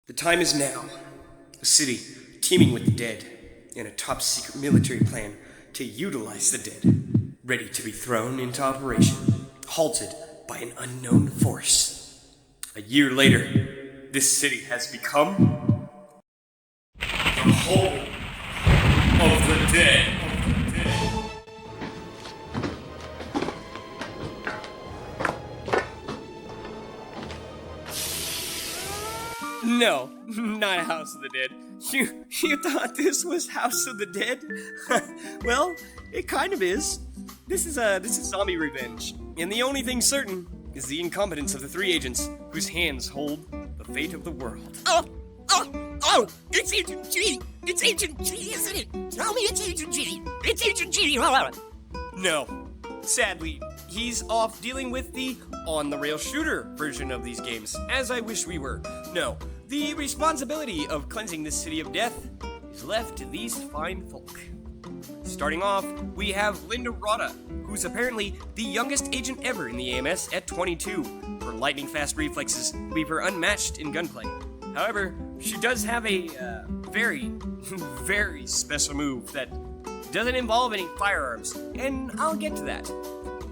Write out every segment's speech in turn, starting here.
The time is now. A city teeming with the dead, and a top-secret military plan to utilize the dead, ready to be thrown into operation, halted by an unknown force. A year later, this city has become the home of the dead. No, not House of the Dead. You thought this was House of the Dead? Well, it kind of is. This is zombie revenge, and the only thing certain is the incompetence of the three agents whose hands hold the fate of the world. Oh! It's Agent G! It's Agent G, isn't it? Tell me it's Agent G! It's Agent G! No. Sadly, he's off dealing with the on-the-rail shooter version of these games, as I wish we were. No, the responsibility of cleansing this city of death is left to these fine folk. Starting off, we have Linda Rotta, who's apparently the youngest agent ever in the AMS at 22. Her lightning-fast reflexes leave her unmatched in gunplay. However, she does have a very, very special move that doesn't involve any firearms, and I'll get to that.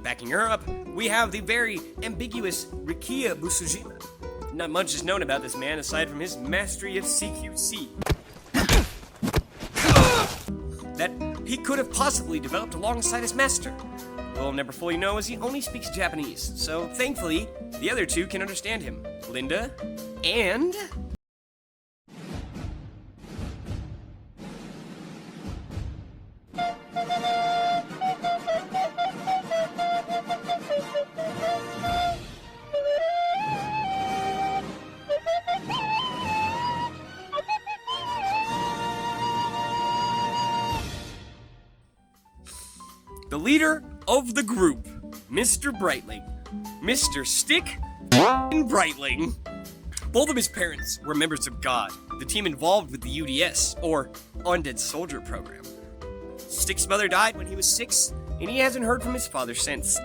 Backing her up, we have the very ambiguous Rikia Busujima. Not much is known about this man aside from his mastery of CQC. That he could have possibly developed alongside his master. We'll never fully know as he only speaks Japanese, so thankfully, the other two can understand him. Linda and... the leader of the group, Mr. Brightling. Mr. Stick and Brightling. Both of his parents were members of God, the team involved with the UDS, or Undead Soldier program. Stick's mother died when he was 6, and he hasn't heard from his father since.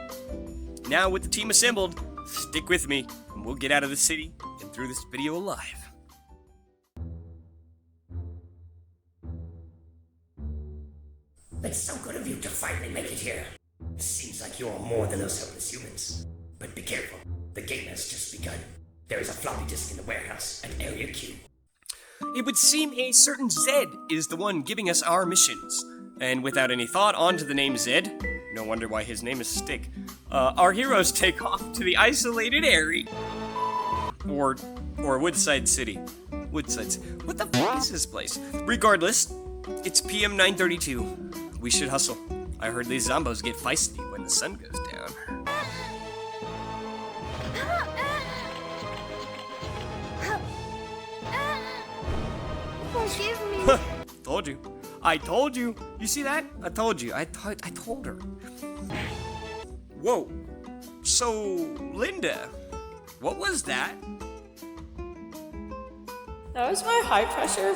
Now with the team assembled, stick with me, and we'll get out of the city and through this video alive. It's so good of you to finally make it here. Seems like you are more than those helpless humans. But be careful, the game has just begun. There is a floppy disk in the warehouse at Area Q. It would seem a certain Zed is the one giving us our missions. And without any thought onto the name Zed, no wonder why his name is Stick, our heroes take off to the isolated area. Or Woodside City. Woodside. What the fuck is this place? Regardless, it's PM 9:32. We should hustle. I heard these zombos get feisty when the sun goes down. Forgive me. Told you. I told you. You see that? I told you. I told her. Whoa. So, Linda, what was that? That was my high pressure.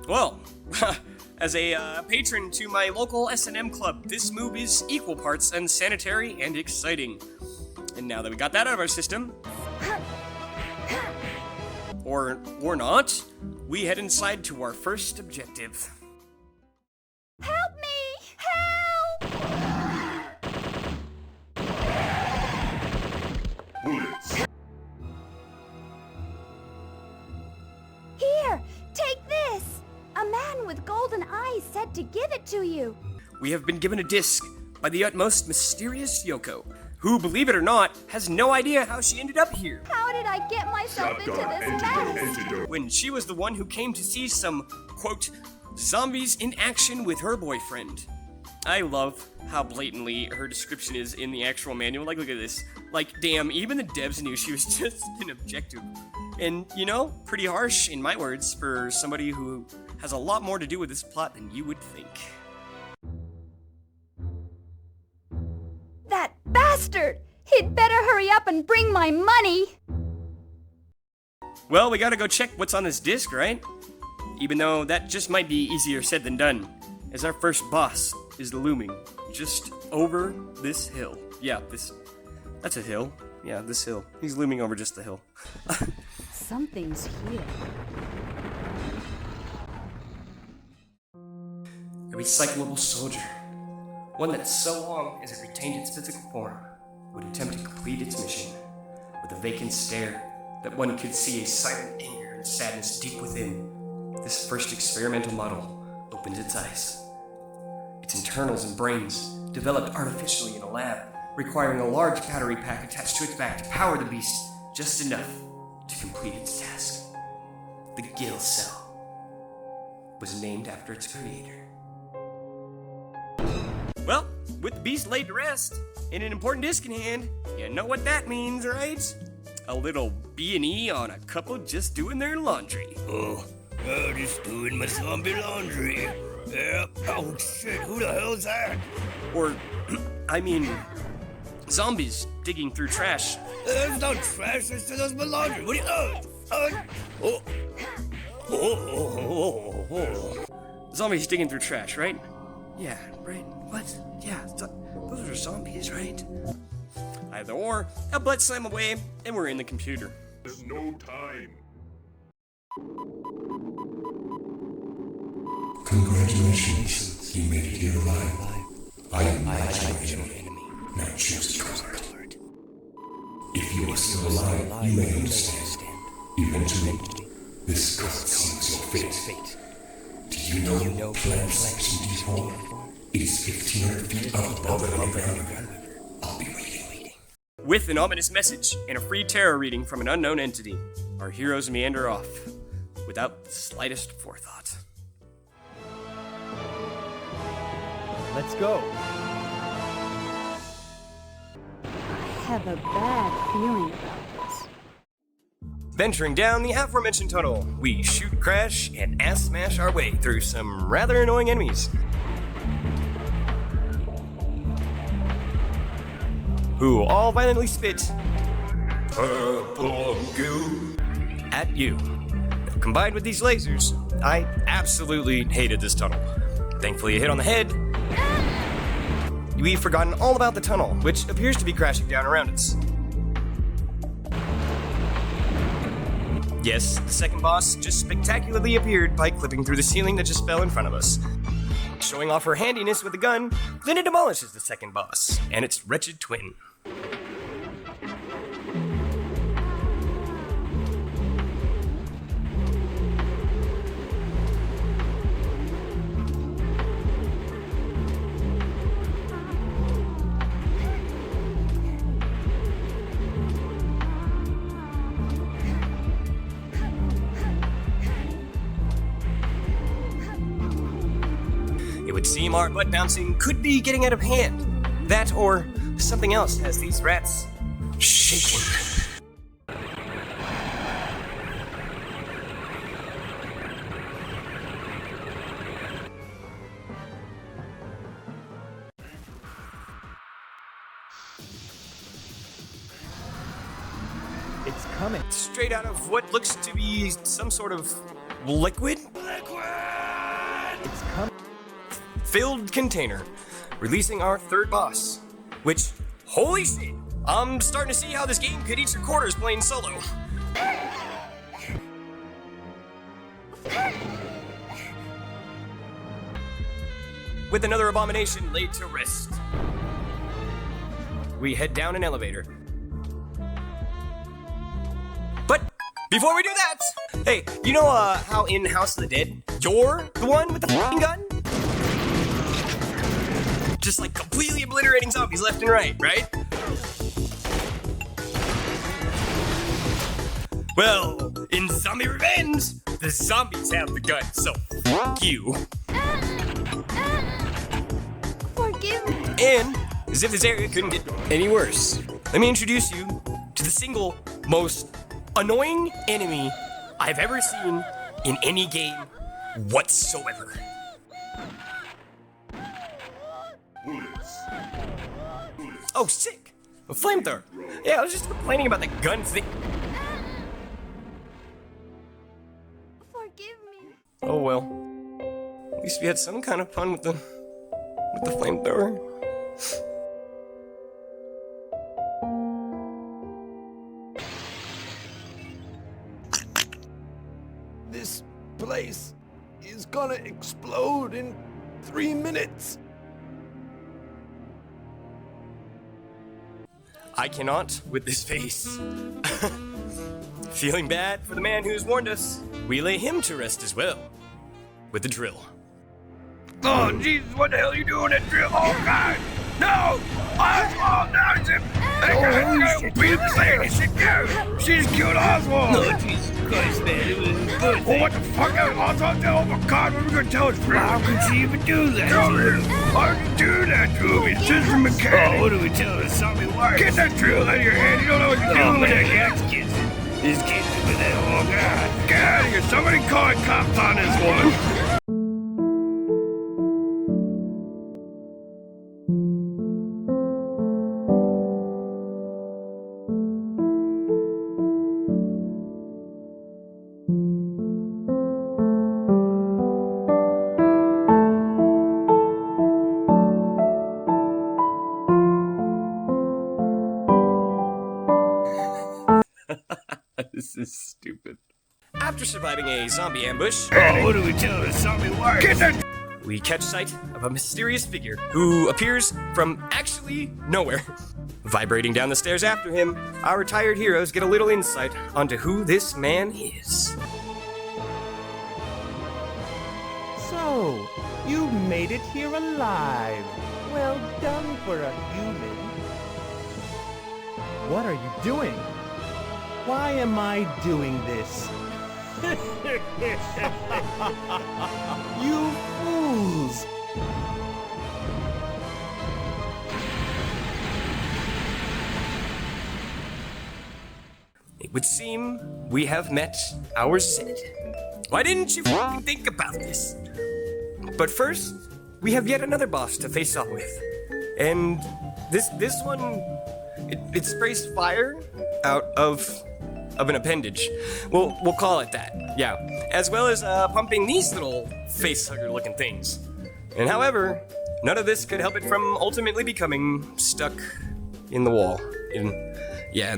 Well, as a patron to my local S&M club, this move is equal parts unsanitary and exciting. And now that we got that out of our system, or not, we head inside to our first objective. Help me! Help! Here, take this! A man with golden eyes said to give it to you. We have been given a disc by the utmost mysterious Yoko, who, believe it or not, has no idea how she ended up here. How did I get myself into this mess? When she was the one who came to see some, quote, zombies in action with her boyfriend. I love how blatantly her description is in the actual manual. Like, look at this. Like, damn, even the devs knew she was just an objective. And, you know, pretty harsh, in my words, for somebody who has a lot more to do with this plot than you would think. That bastard! He'd better hurry up and bring my money! Well, we gotta go check what's on this disc, right? Even though that just might be easier said than done, as our first boss is looming just over this hill. Yeah, that's a hill. Yeah, this hill. He's looming over just the hill. Something's here. A recyclable soldier. One that so long as it retained its physical form would attempt to complete its mission with a vacant stare that one could see a silent anger and sadness deep within. This first experimental model opened its eyes. Its internals and brains, developed artificially in a lab, requiring a large battery pack attached to its back to power the beast just enough to complete its task. The Gill Cell was named after its creator. Well, with the beast laid to rest, and an important disc in hand, you know what that means, right? A little B&E on a couple just doing their laundry. Oh, just doing my zombie laundry. Yeah. Oh shit, who the hell's that? Or, I mean, zombies digging through trash. That's not trash, that's my laundry. What do you, oh. Zombies digging through trash, right? Yeah, right. What? Yeah, those are zombies, right? Either or, a blood slam away, and we're in the computer. There's no time. Congratulations, you made it here alive. I am my enemy. Now choose a card. If you are still alive, you may understand. Eventually, this card seals your fate. Do you know plants in deep hole? It is 1,500 feet up above the ground. I'll be waiting. With an ominous message and a free tarot reading from an unknown entity, our heroes meander off without the slightest forethought. Let's go. I have a bad feeling about this. Venturing down the aforementioned tunnel, we shoot, crash, and ass smash our way through some rather annoying enemies. Who all violently spit purple goo at you. Combined with these lasers, I absolutely hated this tunnel. Thankfully, a hit on the head. We've forgotten all about the tunnel, which appears to be crashing down around us. Yes, the second boss just spectacularly appeared by clipping through the ceiling that just fell in front of us. Showing off her handiness with a gun, then it demolishes the second boss and its wretched twin. It would seem our butt bouncing could be getting out of hand. That or something else has these rats shaking. It's coming. Straight out of what looks to be some sort of liquid? It's coming. Filled container, releasing our third boss. Which, holy shit, I'm starting to see how this game could eat your quarters playing solo. With another abomination laid to rest, we head down an elevator. But before we do that, hey, you know how in House of the Dead, you're the one with the f***ing gun? Just like completely obliterating zombies left and right? Well, in Zombie Revenge, the zombies have the gun, so f*** you. Forgive me. And, as if this area couldn't get any worse, let me introduce you to the single most annoying enemy I've ever seen in any game whatsoever. Oh, sick! A flamethrower. Yeah, I was just complaining about the gun thing. Forgive me. Oh well. At least we had some kind of fun with the flamethrower. This place is gonna explode in 3 minutes. I cannot with this face. Feeling bad for the man who's warned us, we lay him to rest as well. With the drill. Oh, Jesus, what the hell are you doing at drill? Oh, God! No! Oswald, now it's him! Beat the lady, she killed! She just killed Oswald! Oh, Jesus Christ, man, it was a good Well, what the fuck? Oswald, oh my God, what are we gonna tell his friends? How could she even do that? Why would you do that to him? He's just a mechanic. Oh, what do we tell her? Zombie wife? Get that drill out of your hand. You don't know what you're Oh, doing with man, that. that's kids. This kid's with that. Oh, God. Get out of here. Somebody call cops on this one. This is stupid. After surviving a zombie ambush, Oh, what do we tell her? Zombie wife? Get that. we catch sight of a mysterious figure who appears from actually nowhere. Vibrating down the stairs after him, our retired heroes get a little insight onto who this man is. So, you made it here alive. Well done for a human. What are you doing? Why am I doing this? You fools! It would seem we have met our Sid. Why didn't you think about this? But first, we have yet another boss to face off with. And this one, it sprays fire out of an appendage. We'll call it that. Yeah. As well as pumping these little face-hugger looking things. And however, none of this could help it from ultimately becoming stuck in the wall. In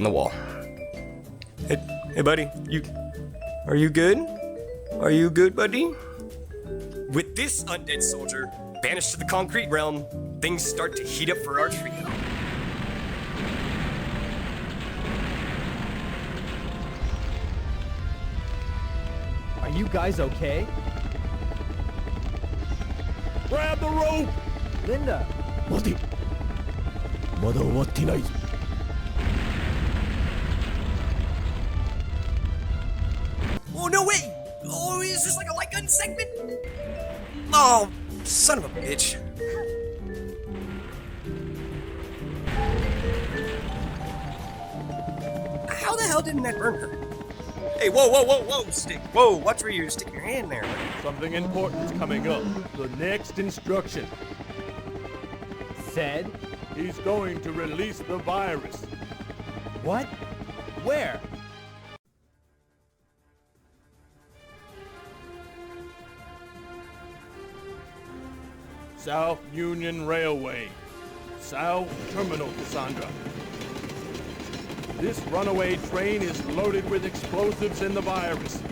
the wall. Hey buddy, are you good? Are you good, buddy? With this undead soldier banished to the concrete realm, things start to heat up for our trio. Are you guys okay? Grab the rope. Linda! 待て。まだ終わってない。 Oh, no way! Oh, is this like a light gun segment? Oh, son of a bitch. How the hell didn't that burn her? Hey, whoa, stick. Whoa, watch where you stick your hand there. Something important's coming up. The next instruction. Said? He's going to release the virus. What? Where? South Union Railway. South Terminal, Cassandra. This runaway train is loaded with explosives in the virus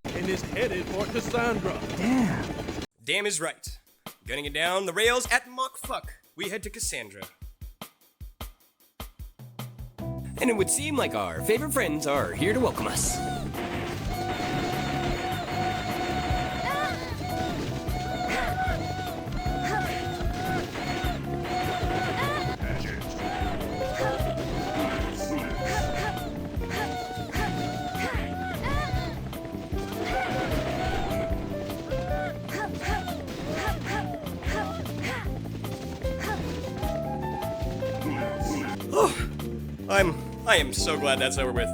and is headed for Cassandra. Damn is right. Gunning it down the rails at Mach Fuck, we head to Cassandra. And it would seem like our favorite friends are here to welcome us. I am so glad that's over with.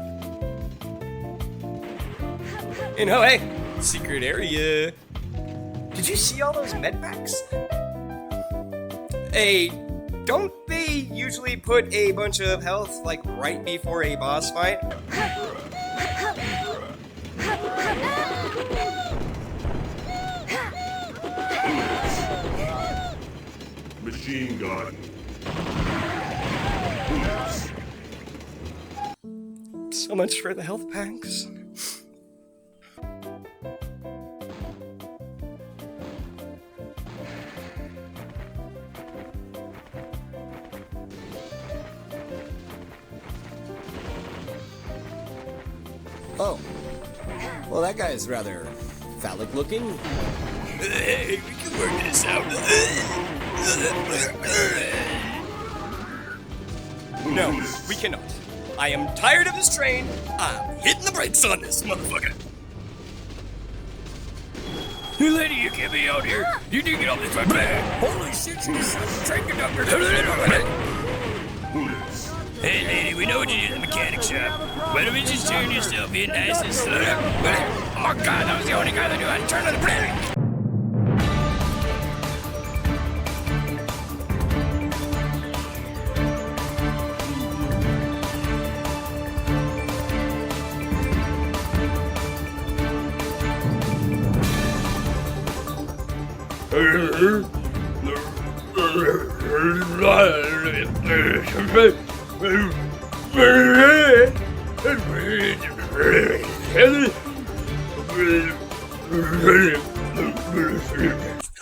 And oh hey, secret area. Did you see all those med packs? Hey, don't they usually put a bunch of health like right before a boss fight? Machine gun. So much for the health packs. Oh. Well, that guy's rather phallic looking. Hey, we can work this out. No, we cannot. I am tired of this train. I'm hitting the brakes on this motherfucker. Hey, lady, you can't be out here. You need to get off this train. Holy shit, she's a train conductor. Hey, lady, we know what you do in the mechanic shop. Why don't we just turn yourself in nice and slow? Oh my god, that was the only guy that knew how to turn on the brake.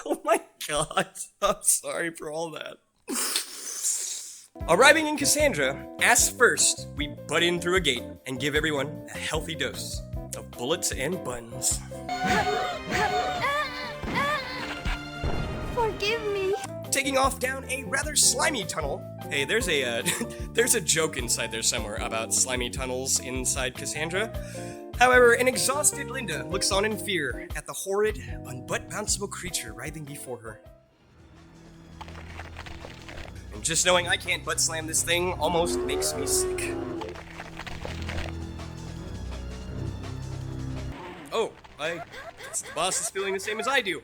Oh my god, I'm sorry for all that. Arriving in Cassandra, ass first, we butt in through a gate and give everyone a healthy dose of bullets and buns. Forgive me. Taking off down a rather slimy tunnel. Hey, there's a there's a joke inside there somewhere about slimy tunnels inside Cassandra. However, an exhausted Linda looks on in fear at the horrid, unbutt-bounceable creature writhing before her. And just knowing I can't butt slam this thing almost makes me sick. Oh, the boss is feeling the same as I do.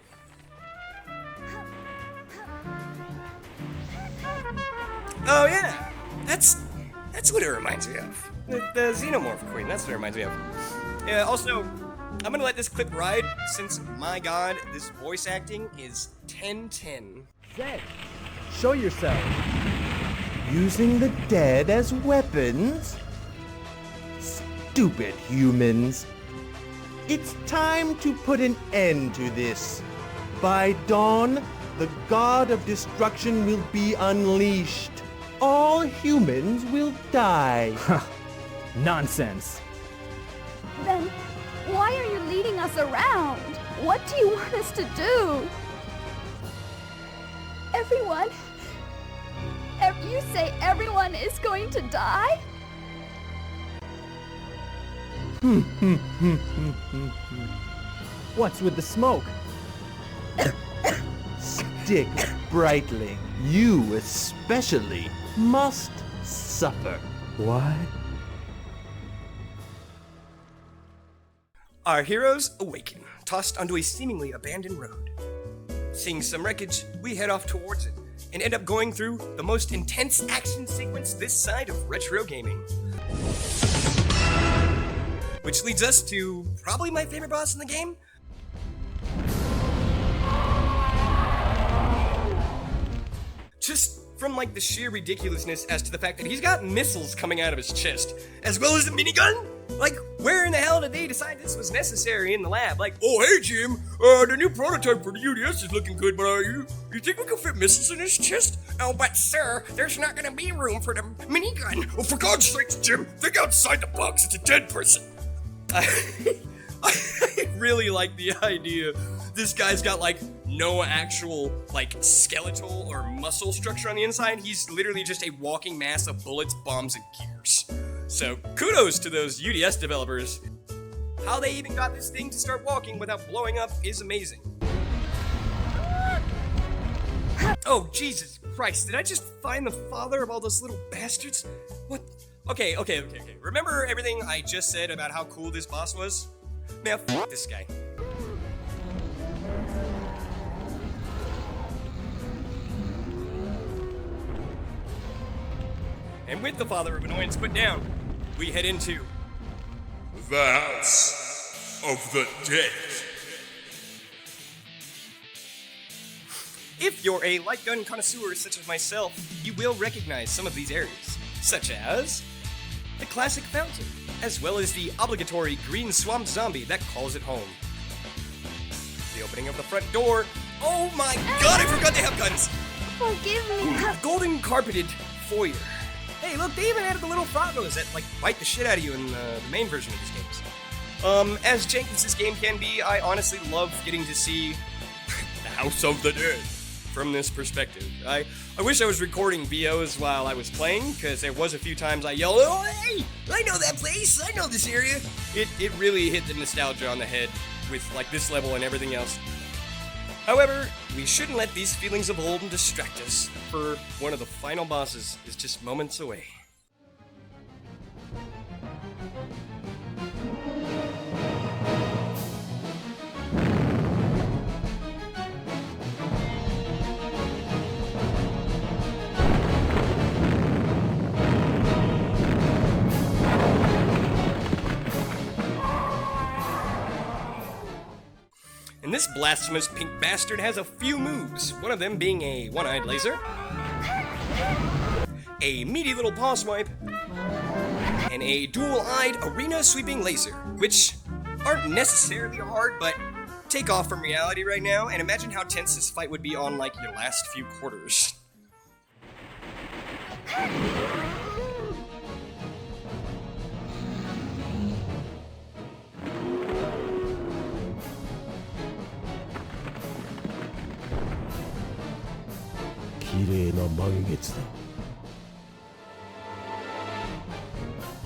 Oh yeah, that's what it reminds me of. The Xenomorph Queen, that's what it reminds me of. Yeah, also, I'm gonna let this clip ride since, my god, this voice acting is 10/10. Zed, show yourself. Using the dead as weapons? Stupid humans. It's time to put an end to this. By dawn, the god of destruction will be unleashed. All humans will die. Nonsense. Then why are you leading us around? What do you want us to do? Everyone? You say everyone is going to die? What's with the smoke? Stick, Brightling, you especially must suffer. What? Our heroes awaken, tossed onto a seemingly abandoned road. Seeing some wreckage, we head off towards it, and end up going through the most intense action sequence this side of retro gaming. Which leads us to probably my favorite boss in the game. Just from like the sheer ridiculousness as to the fact that he's got missiles coming out of his chest, as well as a minigun. Like, where in the hell did they decide this was necessary in the lab? Like, oh hey Jim, the new prototype for the UDS is looking good, but you think we can fit missiles in his chest? Oh, but sir, there's not gonna be room for the minigun. Oh, for God's sakes, Jim, think outside the box. It's a dead person. I really like the idea. This guy's got like no actual like skeletal or muscle structure on the inside. He's literally just a walking mass of bullets, bombs, and gears. So kudos to those UDS developers. How they even got this thing to start walking without blowing up is amazing. Oh, Jesus Christ, did I just find the father of all those little bastards? What? Okay. Remember everything I just said about how cool this boss was? Man, fuck this guy. And with the Father of Annoyance put down, we head into The House of the Dead. If you're a light gun connoisseur such as myself, you will recognize some of these areas, such as the classic fountain, as well as the obligatory green swamp zombie that calls it home. The opening of the front door. Oh my god, I forgot they have guns! Forgive me. Golden carpeted foyer. Hey, look, they even added the little froggos that, like, bite the shit out of you in the main version of these games. As jank as this game can be, I honestly love getting to see the House of the Dead from this perspective. I wish I was recording VOs while I was playing, because there was a few times I yelled, "Oh, hey, I know that place, I know this area." It really hit the nostalgia on the head with, like, this level and everything else. However, we shouldn't let these feelings of old distract us, for one of the final bosses is just moments away. And this blasphemous pink bastard has a few moves, one of them being a one-eyed laser, a meaty little paw swipe, and a dual-eyed arena-sweeping laser, which aren't necessarily hard, but take off from reality right now, and imagine how tense this fight would be on, like, your last few quarters.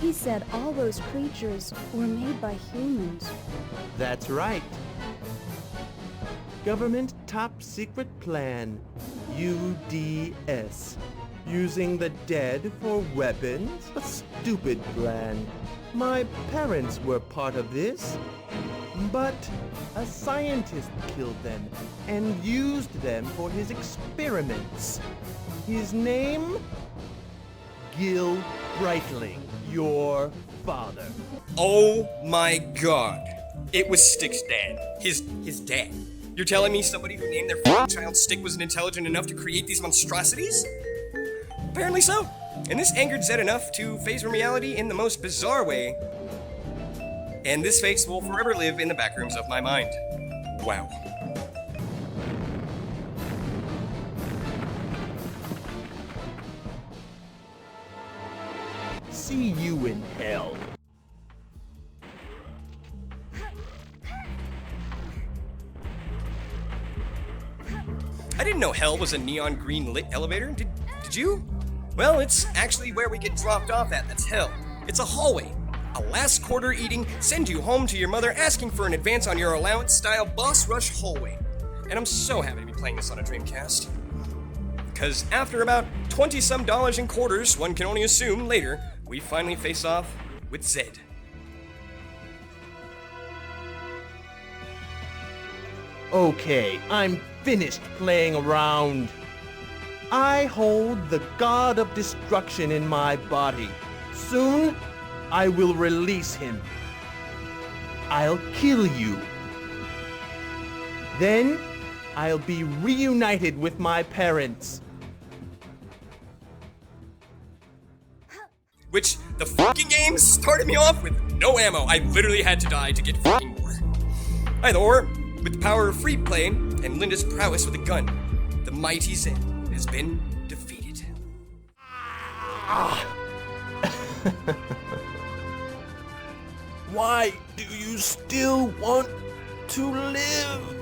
He said all those creatures were made by humans. That's right. Government Top Secret Plan, UDS. Using the dead for weapons? A stupid plan. My parents were part of this. But a scientist killed them and used them for his experiments. His name? Gil Breitling, your father. Oh my god. It was Stick's dad. His dad. You're telling me somebody who named their f***ing child Stick wasn't intelligent enough to create these monstrosities? Apparently so. And this angered Zed enough to phase from reality in the most bizarre way. And this face will forever live in the backrooms of my mind. Wow. See you in hell. I didn't know hell was a neon green lit elevator. Did you? Well, it's actually where we get dropped off at. That's hell. It's a hallway. A last quarter eating, send you home to your mother asking for an advance on your allowance style boss rush hallway. And I'm so happy to be playing this on a Dreamcast. Because after about 20-some dollars in quarters, one can only assume later, we finally face off with Zed. Okay, I'm finished playing around. I hold the god of destruction in my body. Soon, I will release him. I'll kill you. Then, I'll be reunited with my parents. Which, the fucking game started me off with no ammo. I literally had to die to get fucking more. Either or, with the power of free play and Linda's prowess with a gun, the mighty Zed has been defeated. Why do you still want to live?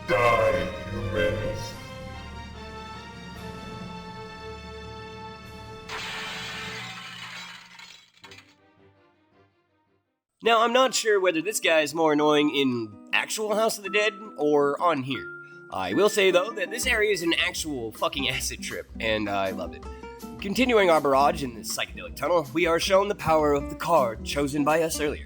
Die, humans. Now, I'm not sure whether this guy is more annoying in actual House of the Dead or on here. I will say, though, that this area is an actual fucking acid trip, and I love it. Continuing our barrage in this psychedelic tunnel, we are shown the power of the card chosen by us earlier.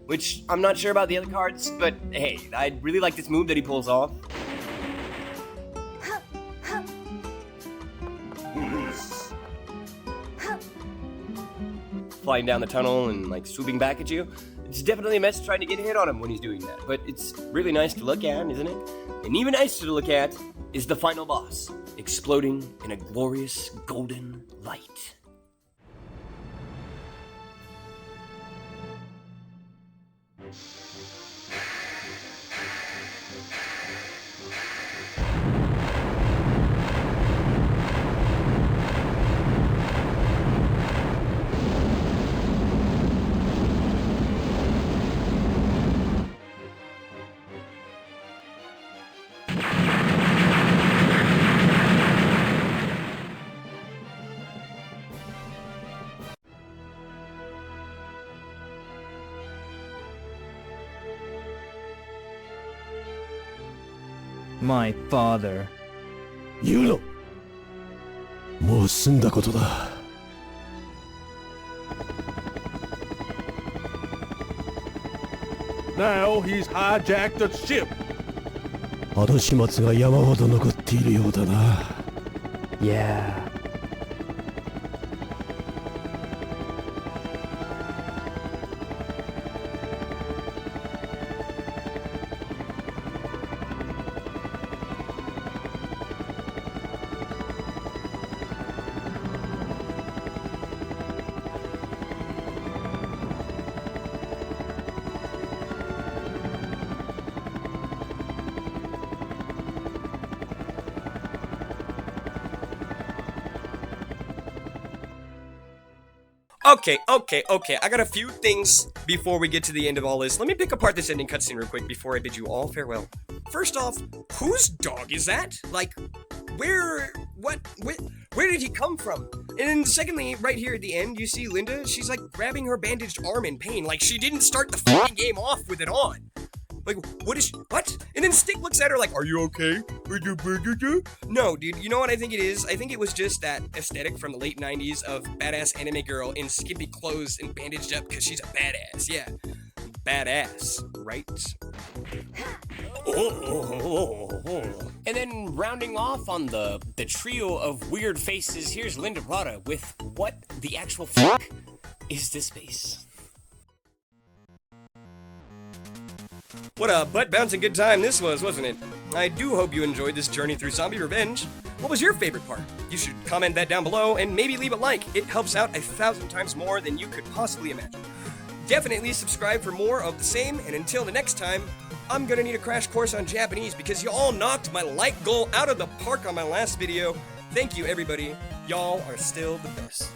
which I'm not sure about the other cards, but hey, I really like this move that he pulls off. Flying down the tunnel and like swooping back at you. It's definitely a mess trying to get a hit on him when he's doing that, but it's really nice to look at, isn't it? And even nicer to look at is the final boss, exploding in a glorious golden light. My father. ユーロもう済んだことだ Now he's hijacked a ship. 後始末が山ほど残っているようだな Yeah. Okay. I got a few things before we get to the end of all this. Let me pick apart this ending cutscene real quick before I bid you all farewell. First off, whose dog is that? Like, where did he come from? And then secondly, right here at the end, you see Linda, she's like grabbing her bandaged arm in pain, like she didn't start the fucking game off with it on. Like, what? And then Stick looks at her like, are you okay? No, dude, you know what I think it is? I think it was just that aesthetic from the late 90s of badass anime girl in skimpy clothes and bandaged up because she's a badass, yeah. Badass, right? And then rounding off on the trio of weird faces, here's Linda Rotta with what the actual fuck is this face? What a butt-bouncing good time this was, wasn't it? I do hope you enjoyed this journey through Zombie Revenge. What was your favorite part? You should comment that down below and maybe leave a like. It helps out 1,000 times more than you could possibly imagine. Definitely subscribe for more of the same, and until the next time, I'm gonna need a crash course on Japanese because y'all knocked my like goal out of the park on my last video. Thank you, everybody. Y'all are still the best.